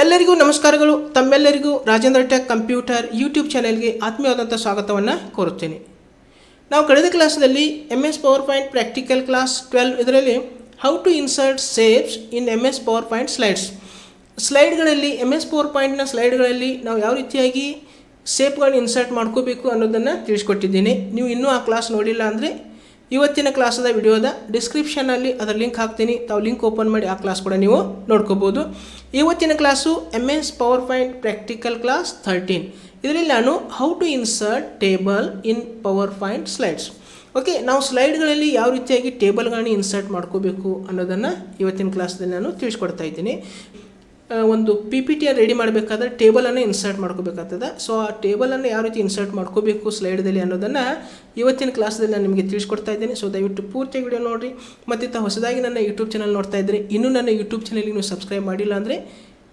ಎಲ್ಲರಿಗೂ ನಮಸ್ಕಾರಗಳು. ತಮ್ಮೆಲ್ಲರಿಗೂ ರಾಜೇಂದ್ರ ಟೆಕ್ ಕಂಪ್ಯೂಟರ್ ಯೂಟ್ಯೂಬ್ ಚಾನೆಲ್ಗೆ ಆತ್ಮೀಯವಾದಂಥ ಸ್ವಾಗತವನ್ನು ಕೋರುತ್ತೇನೆ. ನಾವು ಕಳೆದ ಕ್ಲಾಸ್ನಲ್ಲಿ MS PowerPoint practical class 12 ಇದರಲ್ಲಿ how to insert saves in MS PowerPoint ಸ್ಲೈಡ್ಗಳಲ್ಲಿ MS ಪವರ್ ಪಾಯಿಂಟ್ನ ಸ್ಲೈಡ್ಗಳಲ್ಲಿ ನಾವು ಯಾವ ರೀತಿಯಾಗಿ ಸೇಪ್ಗಳನ್ನ ಇನ್ಸರ್ಟ್ ಮಾಡ್ಕೋಬೇಕು ಅನ್ನೋದನ್ನು ತಿಳಿಸ್ಕೊಟ್ಟಿದ್ದೀನಿ. ನೀವು ಇನ್ನೂ ಆ ಕ್ಲಾಸ್ ನೋಡಿಲ್ಲ ಅಂದರೆ ಇವತ್ತಿನ ಕ್ಲಾಸದ ವಿಡಿಯೋದ ಡಿಸ್ಕ್ರಿಪ್ಷನಲ್ಲಿ ಅದರ ಲಿಂಕ್ ಹಾಕ್ತೀನಿ. ತಾವು ಲಿಂಕ್ ಓಪನ್ ಮಾಡಿ ಆ ಕ್ಲಾಸ್ ಕೂಡ ನೀವು ನೋಡ್ಕೋಬೋದು. ಇವತ್ತಿನ class MS PowerPoint practical class 13. ಇದರಲ್ಲಿ ನಾನು how to insert table in PowerPoint slides. Okay, ನಾವು ಸ್ಲೈಡ್ಗಳಲ್ಲಿ ಯಾವ ರೀತಿಯಾಗಿ ಟೇಬಲ್ಗಳನ್ನ ಇನ್ಸರ್ಟ್ ಮಾಡ್ಕೋಬೇಕು ಅನ್ನೋದನ್ನು ಇವತ್ತಿನ ಕ್ಲಾಸ್ದಲ್ಲಿ ನಾನು ತಿಳಿಸ್ಕೊಡ್ತಾ ಇದ್ದೀನಿ. ಒಂದು PPT ರೆಡಿ ಮಾಡಬೇಕಾದ್ರೆ ಟೇಬಲನ್ನು ಇನ್ಸರ್ಟ್ ಮಾಡ್ಕೋಬೇಕಾಗ್ತದೆ. ಸೊ ಆ ಟೇಬಲನ್ನು ಯಾವ ರೀತಿ ಇನ್ಸರ್ಟ್ ಮಾಡ್ಕೋಬೇಕು ಸ್ಲೈಡ್ದಲ್ಲಿ ಅನ್ನೋದನ್ನು ಇವತ್ತಿನ ಕ್ಲಾಸ್ದಲ್ಲಿ ನಾನು ನಿಮಗೆ ತಿಳಿಸ್ಕೊಡ್ತಾ ಇದ್ದೀನಿ. ಸೊ ದಯವಿಟ್ಟು ಪೂರ್ತಿ ವಿಡಿಯೋ ನೋಡಿರಿ. ಮತ್ತು ಹೊಸದಾಗಿ ನನ್ನ ಯೂಟ್ಯೂಬ್ ಚಾನಲ್ ನೋಡ್ತಾ ಇದ್ದರೆ ಇನ್ನೂ ನನ್ನ ಯೂಟ್ಯೂಬ್ ಚಾನಲ್ಗೆ ನೀವು ಸಬ್ಸ್ಕ್ರೈಬ್ ಮಾಡಿಲ್ಲ ಅಂದರೆ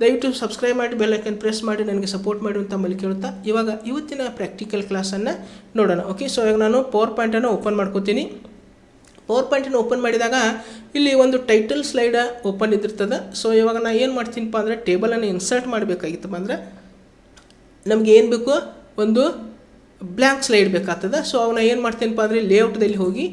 ದಯವಿಟ್ಟು ಸಬ್ಸ್ಕ್ರೈಬ್ ಮಾಡಿ, ಬೆಲ್ ಐಕನ್ ಪ್ರೆಸ್ ಮಾಡಿ ನನಗೆ ಸಪೋರ್ಟ್ ಮಾಡಿ ಅಂತ ತಮ್ಮಲ್ಲಿ ಕೇಳುತ್ತಾ ಇವಾಗ ಇವತ್ತಿನ ಪ್ರಾಕ್ಟಿಕಲ್ ಕ್ಲಾಸನ್ನು ನೋಡೋಣ. ಓಕೆ, ಸೊ ಇವಾಗ ನಾನು ಪವರ್ ಪಾಯಿಂಟನ್ನು ಓಪನ್ ಮಾಡ್ಕೋತೀನಿ. ಪವರ್ ಪಾಯಿಂಟನ್ನು ಓಪನ್ ಮಾಡಿದಾಗ ಇಲ್ಲಿ ಒಂದು ಟೈಟಲ್ ಸ್ಲೈಡ್ ಓಪನ್ ಇದ್ದಿರ್ತದೆ. ಸೊ ಇವಾಗ ನಾನು ಏನು ಮಾಡ್ತೀನಪ್ಪ ಅಂದರೆ ಟೇಬಲನ್ನು ಇನ್ಸರ್ಟ್ ಮಾಡಬೇಕಾಗಿತ್ತಪ್ಪ ಅಂದರೆ ನಮ್ಗೆ ಏನು ಬೇಕು, ಒಂದು ಬ್ಲ್ಯಾಂಕ್ ಸ್ಲೈಡ್ ಬೇಕಾಗ್ತದೆ. ಸೊ ಅವಾಗ ನಾನು ಏನು ಮಾಡ್ತೀನಪ್ಪ ಅಂದರೆ ಲೇಔಟ್ದಲ್ಲಿ ಹೋಗಿ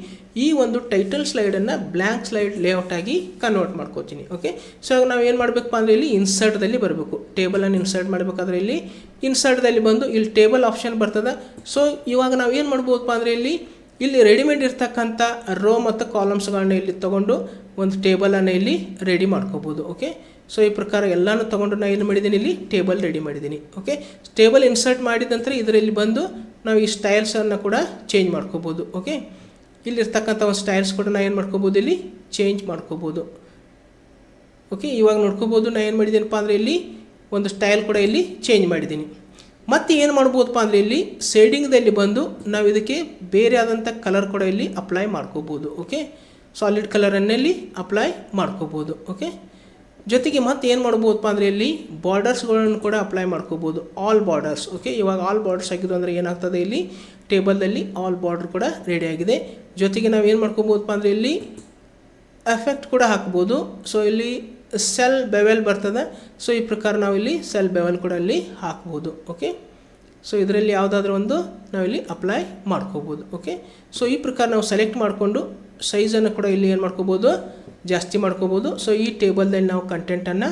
ಈ ಒಂದು ಟೈಟಲ್ ಸ್ಲೈಡನ್ನು ಬ್ಲ್ಯಾಂಕ್ ಸ್ಲೈಡ್ ಲೇಔಟಾಗಿ ಕನ್ವರ್ಟ್ ಮಾಡ್ಕೋತೀನಿ. ಓಕೆ, ಸೊ ಇವಾಗ ನಾವು ಏನು ಮಾಡಬೇಕಪ್ಪ ಅಂದರೆ ಇಲ್ಲಿ ಇನ್ಸರ್ಟ್ದಲ್ಲಿ ಬರಬೇಕು. ಟೇಬಲನ್ನು ಇನ್ಸರ್ಟ್ ಮಾಡಬೇಕಾದ್ರೆ ಇಲ್ಲಿ ಇನ್ಸರ್ಟ್ದಲ್ಲಿ ಬಂದು ಇಲ್ಲಿ ಟೇಬಲ್ ಆಪ್ಷನ್ ಬರ್ತದೆ. ಸೊ ಇವಾಗ ನಾವು ಏನು ಮಾಡ್ಬೋದಪ್ಪ ಅಂದರೆ ಇಲ್ಲಿ ರೆಡಿಮೇಡ್ ಇರ್ತಕ್ಕಂಥ ರೋ ಮತ್ತು ಕಾಲಮ್ಸ್ಗಳನ್ನ ಇಲ್ಲಿ ತೊಗೊಂಡು ಒಂದು ಟೇಬಲನ್ನು ಇಲ್ಲಿ ರೆಡಿ ಮಾಡ್ಕೋಬೋದು. ಓಕೆ, ಸೊ ಈ ಪ್ರಕಾರ ಎಲ್ಲನೂ ತೊಗೊಂಡು ನಾನು ಏನು ಮಾಡಿದ್ದೀನಿ, ಇಲ್ಲಿ ಟೇಬಲ್ ರೆಡಿ ಮಾಡಿದ್ದೀನಿ. ಓಕೆ, ಟೇಬಲ್ ಇನ್ಸರ್ಟ್ ಮಾಡಿದ ನಂತರ ಇದರಲ್ಲಿ ಬಂದು ನಾವು ಈ ಸ್ಟೈಲ್ಸನ್ನು ಕೂಡ ಚೇಂಜ್ ಮಾಡ್ಕೋಬೋದು. ಓಕೆ, ಇಲ್ಲಿರ್ತಕ್ಕಂಥ ಒಂದು ಸ್ಟೈಲ್ಸ್ ಕೂಡ ನಾನು ಏನು ಮಾಡ್ಕೋಬೋದು, ಇಲ್ಲಿ ಚೇಂಜ್ ಮಾಡ್ಕೋಬೋದು. ಓಕೆ, ಇವಾಗ ನೋಡ್ಕೋಬೋದು ನಾನು ಏನು ಮಾಡಿದ್ದೀನಪ್ಪ ಅಂದರೆ ಇಲ್ಲಿ ಒಂದು ಸ್ಟೈಲ್ ಕೂಡ ಇಲ್ಲಿ ಚೇಂಜ್ ಮಾಡಿದ್ದೀನಿ. ಮತ್ತು ಏನು ಮಾಡ್ಬೋದಪ್ಪ ಅಂದರೆ ಇಲ್ಲಿ ಶೇಡಿಂಗ್ದಲ್ಲಿ ಬಂದು ನಾವು ಇದಕ್ಕೆ ಬೇರೆ ಆದಂಥ ಕಲರ್ ಕೂಡ ಇಲ್ಲಿ ಅಪ್ಲೈ ಮಾಡ್ಕೋಬೋದು. ಓಕೆ, ಸಾಲಿಡ್ ಕಲರನ್ನಲ್ಲಿ ಅಪ್ಲೈ ಮಾಡ್ಕೋಬೋದು. ಓಕೆ, ಜೊತೆಗೆ ಮತ್ತೆ ಏನು ಮಾಡ್ಬೋದಪ್ಪ ಅಂದರೆ ಇಲ್ಲಿ ಬಾರ್ಡರ್ಸ್ಗಳನ್ನು ಕೂಡ ಅಪ್ಲೈ ಮಾಡ್ಕೋಬೋದು, ಆಲ್ ಬಾರ್ಡರ್ಸ್. ಓಕೆ, ಇವಾಗ ಆಲ್ ಬಾರ್ಡರ್ಸ್ ಆಗಿದ್ದು ಅಂದರೆ ಏನಾಗ್ತದೆ, ಇಲ್ಲಿ ಟೇಬಲ್ದಲ್ಲಿ ಆಲ್ ಬಾರ್ಡರ್ ಕೂಡ ರೆಡಿಯಾಗಿದೆ. ಜೊತೆಗೆ ನಾವು ಏನು ಮಾಡ್ಕೋಬೋದಪ್ಪ ಅಂದರೆ ಇಲ್ಲಿ ಎಫೆಕ್ಟ್ ಕೂಡ ಹಾಕ್ಬೋದು. ಸೊ ಇಲ್ಲಿ ಸೆಲ್ ಬೆವೆಲ್ ಬರ್ತದೆ. ಸೊ ಈ ಪ್ರಕಾರ ನಾವಿಲ್ಲಿ ಸೆಲ್ ಬೆವೆಲ್ ಕೂಡ ಇಲ್ಲಿ ಹಾಕ್ಬೋದು. ಓಕೆ, ಸೊ ಇದರಲ್ಲಿ ಯಾವುದಾದ್ರೂ ಒಂದು ನಾವಿಲ್ಲಿ ಅಪ್ಲೈ ಮಾಡ್ಕೋಬೋದು. ಓಕೆ, ಸೊ ಈ ಪ್ರಕಾರ ನಾವು ಸೆಲೆಕ್ಟ್ ಮಾಡಿಕೊಂಡು ಸೈಜನ್ನು ಕೂಡ ಇಲ್ಲಿ ಏನು ಮಾಡ್ಕೋಬೋದು, ಜಾಸ್ತಿ ಮಾಡ್ಕೋಬೋದು. ಸೊ ಈ ಟೇಬಲ್ದಲ್ಲಿ ನಾವು ಕಂಟೆಂಟನ್ನು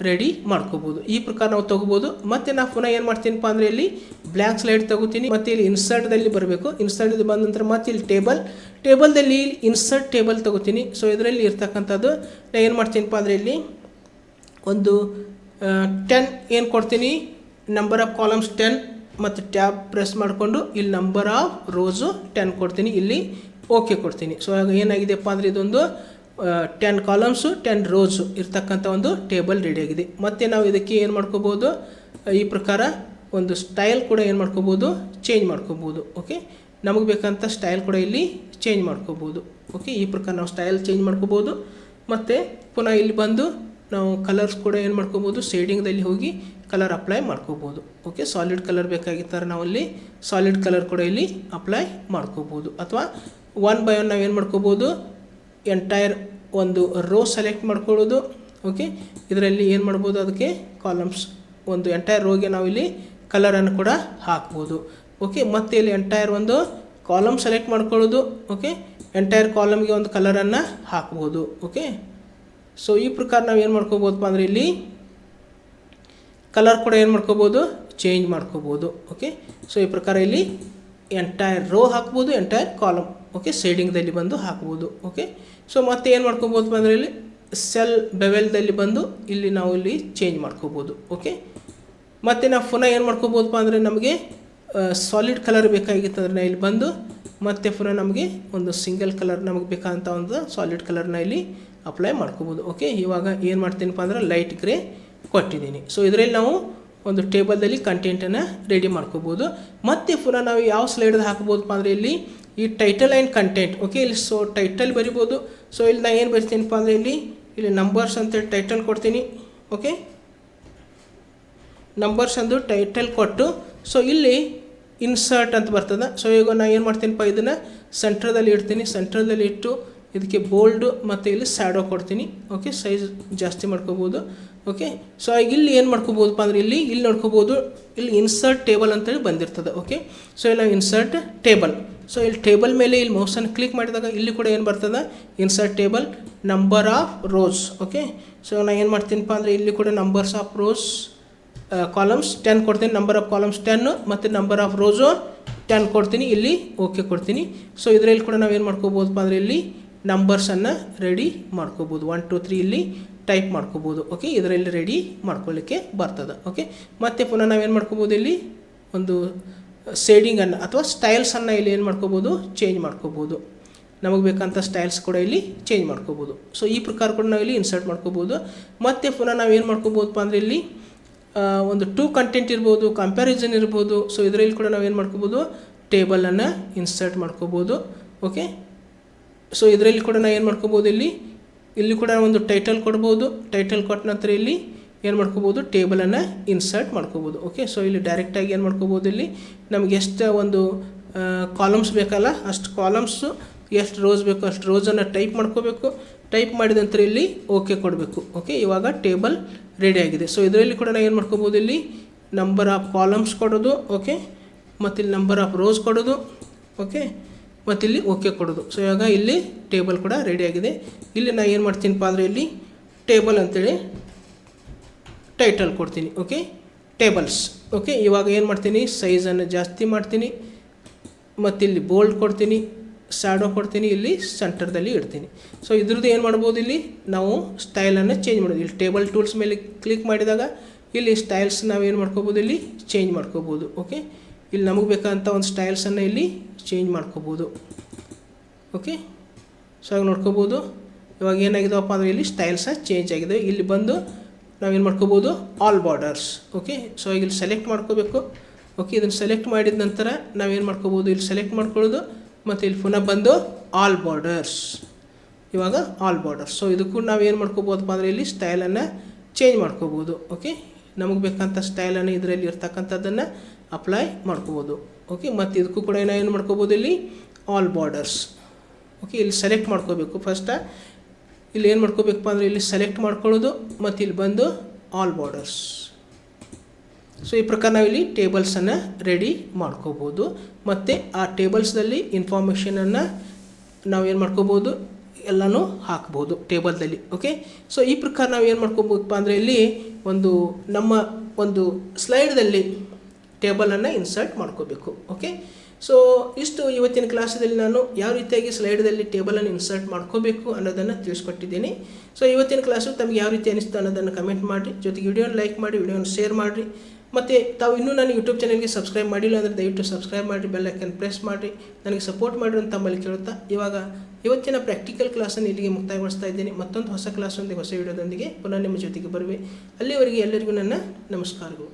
ರೆಡಿ ಮಾಡ್ಕೋಬೋದು. ಈ ಪ್ರಕಾರ ನಾವು ತೊಗೋಬೋದು. ಮತ್ತು ನಾವು ಪುನಃ ಏನು ಮಾಡ್ತೀನಪ್ಪ ಅಂದರೆ ಇಲ್ಲಿ ಬ್ಲ್ಯಾಂಕ್ ಸ್ಲೈಡ್ ತೊಗೋತೀನಿ. ಮತ್ತು ಇಲ್ಲಿ ಇನ್ಸರ್ಟ್ದಲ್ಲಿ ಬರಬೇಕು. ಇನ್ಸರ್ಟ್ ಬಂದ ನಂತರ ಮತ್ತೆ ಇಲ್ಲಿ ಟೇಬಲ್ದಲ್ಲಿ ಇನ್ಸರ್ಟ್ ಟೇಬಲ್ ತೊಗೋತೀನಿ. ಸೊ ಇದರಲ್ಲಿ ಇರ್ತಕ್ಕಂಥದ್ದು ನಾನು ಏನು ಮಾಡ್ತೀನಪ್ಪ ಅಂದರೆ ಇಲ್ಲಿ ಒಂದು 10 ಏನು ಕೊಡ್ತೀನಿ, ನಂಬರ್ ಆಫ್ ಕಾಲಮ್ಸ್ 10 ಮತ್ತು ಟ್ಯಾಬ್ ಪ್ರೆಸ್ ಮಾಡಿಕೊಂಡು ಇಲ್ಲಿ ನಂಬರ್ ಆಫ್ ರೋಸು 10 ಕೊಡ್ತೀನಿ. ಇಲ್ಲಿ ಓಕೆ ಕೊಡ್ತೀನಿ. ಸೊ ಆಗ ಏನಾಗಿದೆಪ್ಪ ಅಂದರೆ ಇದೊಂದು 10 ಕಾಲಮ್ಸು 10 ರೋಸು ಇರ್ತಕ್ಕಂಥ ಒಂದು ಟೇಬಲ್ ರೆಡಿಯಾಗಿದೆ. ಮತ್ತು ನಾವು ಇದಕ್ಕೆ ಏನು ಮಾಡ್ಕೋಬೋದು, ಈ ಪ್ರಕಾರ ಒಂದು ಸ್ಟೈಲ್ ಕೂಡ ಏನು ಮಾಡ್ಕೋಬೋದು, ಚೇಂಜ್ ಮಾಡ್ಕೋಬೋದು. ಓಕೆ, ನಮಗೆ ಬೇಕಂತ ಸ್ಟೈಲ್ ಕೂಡ ಇಲ್ಲಿ ಚೇಂಜ್ ಮಾಡ್ಕೋಬೋದು. ಓಕೆ, ಈ ಪ್ರಕಾರ ನಾವು ಸ್ಟೈಲ್ ಚೇಂಜ್ ಮಾಡ್ಕೋಬೋದು. ಮತ್ತು ಪುನಃ ಇಲ್ಲಿ ಬಂದು ನಾವು ಕಲರ್ಸ್ ಕೂಡ ಏನು ಮಾಡ್ಕೋಬೋದು, ಶೇಡಿಂಗ್ದಲ್ಲಿ ಹೋಗಿ ಕಲರ್ ಅಪ್ಲೈ ಮಾಡ್ಕೋಬೋದು. ಓಕೆ, ಸಾಲಿಡ್ ಕಲರ್ ಬೇಕಾಗಿತ್ತಾರೆ ನಾವಲ್ಲಿ ಸಾಲಿಡ್ ಕಲರ್ ಕೂಡ ಇಲ್ಲಿ ಅಪ್ಲೈ ಮಾಡ್ಕೋಬೋದು. ಅಥವಾ 1 by 1 ನಾವು ಏನು ಮಾಡ್ಕೋಬೋದು, ಎಂಟೈರ್ ಒಂದು ರೋ ಸೆಲೆಕ್ಟ್ ಮಾಡ್ಕೊಳ್ಳೋದು. ಓಕೆ, ಇದರಲ್ಲಿ ಏನು ಮಾಡ್ಬೋದು, ಅದಕ್ಕೆ ಕಾಲಮ್ಸ್ ಒಂದು ಎಂಟೈರ್ ರೋಗೆ ನಾವಿಲ್ಲಿ ಕಲರನ್ನು ಕೂಡ ಹಾಕ್ಬೋದು. ಓಕೆ, ಮತ್ತು ಇಲ್ಲಿ ಎಂಟೈರ್ ಒಂದು ಕಾಲಮ್ ಸೆಲೆಕ್ಟ್ ಮಾಡ್ಕೊಳ್ಳೋದು. ಓಕೆ, ಎಂಟೈರ್ ಕಾಲಮ್ಗೆ ಒಂದು ಕಲರನ್ನು ಹಾಕ್ಬೋದು. ಓಕೆ, ಸೊ ಈ ಪ್ರಕಾರ ನಾವು ಏನು ಮಾಡ್ಕೋಬೋದಪ್ಪ ಅಂದರೆ ಇಲ್ಲಿ ಕಲರ್ ಕೂಡ ಏನು ಮಾಡ್ಕೋಬೋದು, ಚೇಂಜ್ ಮಾಡ್ಕೋಬೋದು. ಓಕೆ, ಸೊ ಈ ಪ್ರಕಾರ ಇಲ್ಲಿ ಎಂಟೈರ್ ರೋ ಹಾಕ್ಬೋದು, ಎಂಟೈರ್ ಕಾಲಮ್. ಓಕೆ, ಶೇಡಿಂಗ್ದಲ್ಲಿ ಬಂದು ಹಾಕ್ಬೋದು. ಓಕೆ, ಸೊ ಮತ್ತೆ ಏನು ಮಾಡ್ಕೋಬೋದು ಅಂದರೆ ಇಲ್ಲಿ ಸೆಲ್ ಬೆವೆಲ್ದಲ್ಲಿ ಬಂದು ಇಲ್ಲಿ ನಾವು ಇಲ್ಲಿ ಚೇಂಜ್ ಮಾಡ್ಕೋಬೋದು. ಓಕೆ, ಮತ್ತು ನಾವು ಪುನಃ ಏನು ಮಾಡ್ಕೋಬೋದಪ್ಪ ಅಂದರೆ ನಮಗೆ ಸಾಲಿಡ್ ಕಲರ್ ಬೇಕಾಗಿತ್ತು ಅಂದರೆ ಇಲ್ಲಿ ಬಂದು ಮತ್ತೆ ಪುನಃ ನಮಗೆ ಒಂದು ಸಿಂಗಲ್ ಕಲರ್ ನಮಗೆ ಬೇಕಾದಂಥ ಒಂದು ಸಾಲಿಡ್ ಕಲರ್ನ ಇಲ್ಲಿ ಅಪ್ಲೈ ಮಾಡ್ಕೋಬೋದು. ಓಕೆ, ಇವಾಗ ಏನು ಮಾಡ್ತೀನಪ್ಪ ಅಂದರೆ ಲೈಟ್ ಗ್ರೇ ಕೊಟ್ಟಿದ್ದೀನಿ. ಸೊ ಇದರಲ್ಲಿ ನಾವು ಒಂದು ಟೇಬಲ್ದಲ್ಲಿ ಕಂಟೆಂಟನ್ನು ರೆಡಿ ಮಾಡ್ಕೋಬೋದು. ಮತ್ತು ಪುನಃ ನಾವು ಯಾವ ಸ್ಲೈಡ್ ಹಾಕ್ಬೋದಪ್ಪ ಅಂದರೆ ಇಲ್ಲಿ ಈ ಟೈಟಲ್ ಆ್ಯಂಡ್ ಕಂಟೆಂಟ್. ಓಕೆ, ಇಲ್ಲಿ ಸೊ ಟೈಟಲ್ ಬರಿಬೋದು. ಸೊ ಇಲ್ಲಿ ನಾನು ಏನು ಬರ್ತೀನಪ್ಪ ಅಂದರೆ ಇಲ್ಲಿ ನಂಬರ್ಸ್ ಅಂತೇಳಿ ಟೈಟಲ್ ಕೊಡ್ತೀನಿ. ಓಕೆ, ನಂಬರ್ಸ್ ಅಂದು ಟೈಟಲ್ ಕೊಟ್ಟು ಸೊ ಇಲ್ಲಿ ಇನ್ಸರ್ಟ್ ಅಂತ ಬರ್ತದೆ. ಸೊ ಈಗ ನಾನು ಏನು ಮಾಡ್ತೀನಪ್ಪ, ಇದನ್ನು ಸೆಂಟ್ರದಲ್ಲಿ ಇಡ್ತೀನಿ. ಸೆಂಟ್ರದಲ್ಲಿ ಇಟ್ಟು ಇದಕ್ಕೆ ಬೋಲ್ಡು ಮತ್ತು ಇಲ್ಲಿ ಸ್ಯಾಡೋ ಕೊಡ್ತೀನಿ. ಓಕೆ, ಸೈಜ್ ಜಾಸ್ತಿ ಮಾಡ್ಕೋಬೋದು. ಓಕೆ, ಸೊ ಈಗ ಇಲ್ಲಿ ಏನು ಮಾಡ್ಕೋಬೋದಪ್ಪ ಅಂದರೆ ಇಲ್ಲಿ ನೋಡ್ಕೋಬೋದು, ಇಲ್ಲಿ ಇನ್ಸರ್ಟ್ ಟೇಬಲ್ ಅಂತೇಳಿ ಬಂದಿರ್ತದೆ. ಓಕೆ, ಸೊ ಇಲ್ಲಿ ನಾವು ಇನ್ಸರ್ಟ್ ಟೇಬಲ್, ಸೊ ಇಲ್ಲಿ ಟೇಬಲ್ ಮೇಲೆ ಇಲ್ಲಿ ಮೌಸನ್ನು ಕ್ಲಿಕ್ ಮಾಡಿದಾಗ ಇಲ್ಲಿ ಕೂಡ ಏನು ಬರ್ತದೆ, insert table, number of rose. Okay, so ನಾನು ಏನು ಮಾಡ್ತೀನಪ್ಪ ಅಂದರೆ ಇಲ್ಲಿ ಕೂಡ ನಂಬರ್ಸ್ ಆಫ್ ರೋಸ್ ಕಾಲಮ್ಸ್ 10 ಕೊಡ್ತೀನಿ, ನಂಬರ್ ಆಫ್ ಕಾಲಮ್ಸ್ 10 ಮತ್ತು ನಂಬರ್ ಆಫ್ ರೋಸು 10 ಕೊಡ್ತೀನಿ. ಇಲ್ಲಿ ಓಕೆ ಕೊಡ್ತೀನಿ. ಸೊ ಇದರಲ್ಲಿ ಕೂಡ ನಾವು ಏನು ಮಾಡ್ಕೋಬೋದಪ್ಪ ಅಂದರೆ ಇಲ್ಲಿ ನಂಬರ್ಸನ್ನು ರೆಡಿ ಮಾಡ್ಕೋಬೋದು. 1 2 3 ಇಲ್ಲಿ ಟೈಪ್ ಮಾಡ್ಕೋಬೋದು. ಓಕೆ, ಇದರಲ್ಲಿ ರೆಡಿ ಮಾಡ್ಕೊಳ್ಳಿಕ್ಕೆ ಬರ್ತದೆ. ಓಕೆ, ಮತ್ತು ಪುನಃ ನಾವೇನು ಮಾಡ್ಕೋಬೋದು, ಇಲ್ಲಿ ಒಂದು ಶೇಡಿಂಗನ್ನು ಅಥವಾ ಸ್ಟೈಲ್ಸನ್ನು ಇಲ್ಲಿ ಏನು ಮಾಡ್ಕೋಬೋದು, ಚೇಂಜ್ ಮಾಡ್ಕೋಬೋದು. ನಮಗೆ ಬೇಕಂತ ಸ್ಟೈಲ್ಸ್ ಕೂಡ ಇಲ್ಲಿ ಚೇಂಜ್ ಮಾಡ್ಕೋಬೋದು. ಸೊ ಈ ಪ್ರಕಾರ ಕೂಡ ನಾವು ಇಲ್ಲಿ ಇನ್ಸರ್ಟ್ ಮಾಡ್ಕೋಬೋದು. ಮತ್ತು ಪುನಃ ನಾವೇನು ಮಾಡ್ಕೋಬೋದಪ್ಪ ಅಂದರೆ ಇಲ್ಲಿ ಒಂದು ಟು ಕಂಟೆಂಟ್ ಇರ್ಬೋದು, ಕಂಪ್ಯಾರಿಸನ್ ಇರ್ಬೋದು. ಸೊ ಇದರಲ್ಲಿ ಕೂಡ ನಾವೇನು ಮಾಡ್ಕೋಬೋದು, ಟೇಬಲನ್ನು ಇನ್ಸರ್ಟ್ ಮಾಡ್ಕೋಬೋದು. ಓಕೆ, ಸೊ ಇದರಲ್ಲಿ ಕೂಡ ನಾವು ಏನು ಮಾಡ್ಕೋಬೋದು, ಇಲ್ಲಿ ಕೂಡ ಒಂದು ಟೈಟಲ್ ಕೊಡ್ಬೋದು. ಟೈಟಲ್ ಕೊಟ್ಟ ನಂತರ ಇಲ್ಲಿ ಏನು ಮಾಡ್ಕೋಬೋದು, ಟೇಬಲನ್ನು ಇನ್ಸರ್ಟ್ ಮಾಡ್ಕೋಬೋದು. ಓಕೆ, ಸೊ ಇಲ್ಲಿ ಡೈರೆಕ್ಟಾಗಿ ಏನು ಮಾಡ್ಕೋಬೋದು, ಇಲ್ಲಿ ನಮಗೆ ಎಷ್ಟು ಒಂದು ಕಾಲಮ್ಸ್ ಬೇಕಲ್ಲ ಅಷ್ಟು ಕಾಲಮ್ಸು, ಎಷ್ಟು ರೋಸ್ ಬೇಕು ಅಷ್ಟು ರೋಸನ್ನು ಟೈಪ್ ಮಾಡ್ಕೋಬೇಕು. ಟೈಪ್ ಮಾಡಿದ ನಂತರ ಇಲ್ಲಿ ಓಕೆ ಕೊಡಬೇಕು. ಓಕೆ, ಇವಾಗ ಟೇಬಲ್ ರೆಡಿ ಆಗಿದೆ. ಸೊ ಇದರಲ್ಲಿ ಕೂಡ ನಾವು ಏನು ಮಾಡ್ಕೋಬೋದು, ಇಲ್ಲಿ ನಂಬರ್ ಆಫ್ ಕಾಲಮ್ಸ್ ಕೊಡೋದು. ಓಕೆ, ಮತ್ತು ಇಲ್ಲಿ ನಂಬರ್ ಆಫ್ ರೋಸ್ ಕೊಡೋದು. ಓಕೆ, ಮತ್ತು ಇಲ್ಲಿ ಓಕೆ ಕೊಡೋದು. ಸೊ ಇವಾಗ ಇಲ್ಲಿ ಟೇಬಲ್ ಕೂಡ ರೆಡಿಯಾಗಿದೆ. ಇಲ್ಲಿ ನಾನು ಏನು ಮಾಡ್ತೀನಪ್ಪ ಅಂದರೆ ಇಲ್ಲಿ ಟೇಬಲ್ ಅಂತೇಳಿ ಟೈಟಲ್ ಕೊಡ್ತೀನಿ. Okay, tables. ಓಕೆ, ಇವಾಗ ಏನು ಮಾಡ್ತೀನಿ, ಸೈಜನ್ನು ಜಾಸ್ತಿ ಮಾಡ್ತೀನಿ ಮತ್ತು ಇಲ್ಲಿ ಬೋಲ್ಡ್ ಕೊಡ್ತೀನಿ, ಸ್ಯಾಡೋ ಕೊಡ್ತೀನಿ, ಇಲ್ಲಿ ಸೆಂಟರ್ದಲ್ಲಿ ಇಡ್ತೀನಿ. ಸೊ ಇದ್ರದ್ದು ಏನು ಮಾಡ್ಬೋದು, ಇಲ್ಲಿ ನಾವು ಸ್ಟೈಲನ್ನು ಚೇಂಜ್ ಮಾಡೋದು. ಇಲ್ಲಿ ಟೇಬಲ್ ಟೂಲ್ಸ್ ಮೇಲೆ ಕ್ಲಿಕ್ ಮಾಡಿದಾಗ ಇಲ್ಲಿ ಸ್ಟೈಲ್ಸ್ ನಾವೇನು ಮಾಡ್ಕೋಬೋದು, ಇಲ್ಲಿ ಚೇಂಜ್ ಮಾಡ್ಕೋಬೋದು. ಓಕೆ, ಇಲ್ಲಿ ನಮಗೆ ಬೇಕಂತ ಒಂದು ಸ್ಟೈಲ್ಸನ್ನು ಇಲ್ಲಿ ಚೇಂಜ್ ಮಾಡ್ಕೋಬೋದು. ಓಕೆ, ಸೊ ಆಗ ನೋಡ್ಕೋಬೋದು ಇವಾಗ ಏನಾಗಿದೆವಪ್ಪ ಅಂದರೆ ಇಲ್ಲಿ ಸ್ಟೈಲ್ಸ ಚೇಂಜ್ ಆಗಿದೆ. ಇಲ್ಲಿ ಬಂದು ನಾವೇನು ಮಾಡ್ಕೋಬೋದು, ಆಲ್ ಬಾರ್ಡರ್ಸ್. ಓಕೆ, ಸೊ ಈಗ ಇಲ್ಲಿ ಸೆಲೆಕ್ಟ್ ಮಾಡ್ಕೋಬೇಕು. ಓಕೆ, ಇದನ್ನು ಸೆಲೆಕ್ಟ್ ಮಾಡಿದ ನಂತರ ನಾವೇನು ಮಾಡ್ಕೋಬೋದು, ಇಲ್ಲಿ ಸೆಲೆಕ್ಟ್ ಮಾಡ್ಕೊಳ್ಳೋದು ಮತ್ತು ಇಲ್ಲಿ ಪುನಃ ಬಂದು ಆಲ್ ಬಾರ್ಡರ್ಸ್. ಇವಾಗ ಆಲ್ ಬಾರ್ಡರ್ಸ್. ಸೊ ಇದಕ್ಕೂ ನಾವೇನು ಮಾಡ್ಕೋಬೋದಪ್ಪ ಅಂದರೆ ಇಲ್ಲಿ ಸ್ಟೈಲನ್ನು ಚೇಂಜ್ ಮಾಡ್ಕೋಬೋದು. ಓಕೆ, ನಮಗೆ ಬೇಕಂತ ಸ್ಟೈಲನ್ನು ಇದರಲ್ಲಿ ಇರ್ತಕ್ಕಂಥದ್ದನ್ನು ಅಪ್ಲೈ ಮಾಡ್ಕೋಬೋದು. ಓಕೆ, ಮತ್ತು ಇದಕ್ಕೂ ಕೂಡ ಏನು ಮಾಡ್ಕೋಬೋದು, ಇಲ್ಲಿ ಆಲ್ ಬಾರ್ಡರ್ಸ್. ಓಕೆ, ಇಲ್ಲಿ ಸೆಲೆಕ್ಟ್ ಮಾಡ್ಕೋಬೇಕು. ಫಸ್ಟ ಇಲ್ಲಿ ಏನು ಮಾಡ್ಕೋಬೇಕಪ್ಪ ಅಂದರೆ ಇಲ್ಲಿ ಸೆಲೆಕ್ಟ್ ಮಾಡ್ಕೊಳ್ಳೋದು ಮತ್ತು ಇಲ್ಲಿ ಬಂದು ಆಲ್ ಬಾರ್ಡರ್ಸ್. ಸೊ ಈ ಪ್ರಕಾರ ನಾವಿಲ್ಲಿ ಟೇಬಲ್ಸನ್ನು ರೆಡಿ ಮಾಡ್ಕೋಬೋದು. ಮತ್ತು ಆ ಟೇಬಲ್ಸ್ದಲ್ಲಿ ಇನ್ಫಾರ್ಮೇಷನನ್ನು ನಾವೇನು ಮಾಡ್ಕೋಬೋದು, ಎಲ್ಲನೂ ಹಾಕ್ಬೋದು ಟೇಬಲ್ದಲ್ಲಿ. ಓಕೆ, ಸೊ ಈ ಪ್ರಕಾರ ನಾವು ಏನು ಮಾಡ್ಕೋಬೇಕಪ್ಪ ಅಂದರೆ ಇಲ್ಲಿ ಒಂದು ನಮ್ಮ ಒಂದು ಸ್ಲೈಡ್ದಲ್ಲಿ ಟೇಬಲನ್ನು ಇನ್ಸರ್ಟ್ ಮಾಡ್ಕೋಬೇಕು. ಓಕೆ, ಸೊ ಇಷ್ಟು ಇವತ್ತಿನ ಕ್ಲಾಸಲ್ಲಿ ನಾನು ಯಾವ ರೀತಿಯಾಗಿ ಸ್ಲೈಡ್ದಲ್ಲಿ ಟೇಬಲನ್ನು ಇನ್ಸರ್ಟ್ ಮಾಡ್ಕೋಬೇಕು ಅನ್ನೋದನ್ನು ತಿಳಿಸ್ಕೊಟ್ಟಿದ್ದೀನಿ. ಸೊ ಇವತ್ತಿನ ಕ್ಲಾಸು ತಮಗೆ ಯಾವ ರೀತಿ ಅನಿಸ್ತು ಅನ್ನೋದನ್ನು ಕಮೆಂಟ್ ಮಾಡಿರಿ. ಜೊತೆಗೆ ವಿಡಿಯೋನ ಲೈಕ್ ಮಾಡಿ, ವಿಡಿಯೋನ ಶೇರ್ ಮಾಡಿರಿ. ಮತ್ತು ತಾವು ಇನ್ನೂ ನನ್ನ ಯೂಟ್ಯೂಬ್ ಚಾನಲ್ಗೆ ಸಬ್ಸ್ಕ್ರೈಬ್ ಮಾಡಿಲ್ಲ ಅಂದರೆ ದಯವಿಟ್ಟು ಸಬ್ಸ್ಕ್ರೈಬ್ ಮಾಡಿರಿ, ಬೆಲ್ ಐಕನ್ ಪ್ರೆಸ್ ಮಾಡಿರಿ, ನನಗೆ ಸಪೋರ್ಟ್ ಮಾಡಿರಿ ಅಂತ ತಮ್ಮಲ್ಲಿ ಕೇಳುತ್ತಾ ಇವಾಗ ಇವತ್ತಿನ ಪ್ರಾಕ್ಟಿಕಲ್ ಕ್ಲಾಸನ್ನು ಇಲ್ಲಿಗೆ ಮುಕ್ತಾಯಗೊಳಿಸ್ತಾ ಇದ್ದೀನಿ. ಮತ್ತೊಂದು ಹೊಸ ಕ್ಲಾಸೊಂದಿಗೆ ಹೊಸ ವಿಡಿಯೋದೊಂದಿಗೆ ಪುನಃ ನಿಮ್ಮ ಜೊತೆಗೆ ಬರುವೆ. ಅಲ್ಲಿವರೆಗೆ ಎಲ್ಲರಿಗೂ ನನ್ನ ನಮಸ್ಕಾರಗಳು.